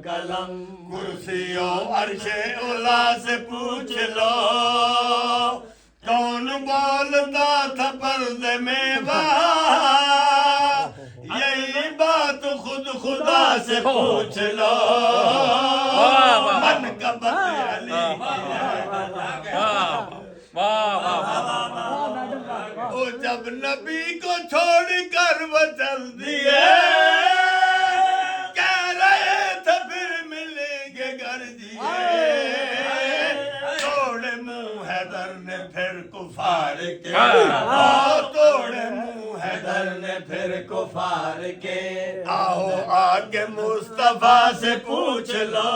قلم کرسیوں عرش اولا سے پوچھ لو کون بولتا تھا پردے میں وہاں یہی بات خود خدا سے پوچھ لو من کا بت علی وہ جب نبی کو چھوڑ کر وہ چل دیے کہہ رہے تھے پھر ملیں گے گھر جیے توڑے منہ حیدر نے پھر کفار کے توڑے منہ حیدر نے پھر کفار کے آؤ آگے مصطفیٰ سے پوچھ لو